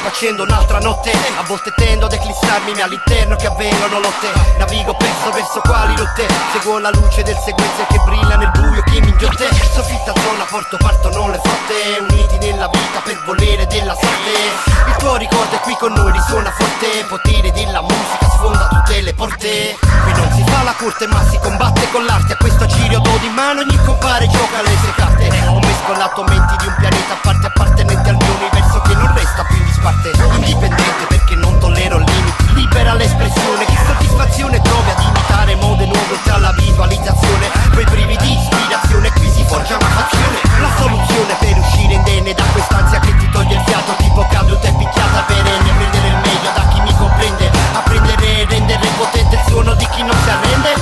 Facendo un'altra notte, a volte tendo ad eclissarmi all'interno che avvengono lotte. Navigo perso verso quali rotte, seguo la luce del sequenze che brilla nel buio che mi inghiotte. Soffitta zona, porto partono le flotte, uniti nella vita per volere della sorte. Il tuo ricordo è qui con noi, risuona forte, potere della musica sfonda tutte le porte. Qui non si fa la corte ma si combatte con l'arte, a questo giro d'odi in mano ogni compare gioca le sue carte. Ho mescolato menti di un pianeta a parte appartenente al mio universo che non resta più in disparte. Indipendente perché non tollero limiti, libera l'espressione, che soddisfazione trovi ad imitare mode nuove oltre alla visualizzazione. Quei brividi di ispirazione, qui si forgia una fazione. La soluzione per uscire indenne da quest'ansia che ti toglie il fiato, tipo caduta e picchiata perenne. Prendere il meglio da chi mi comprende, apprendere e rendere potente il suono di chi non si arrende.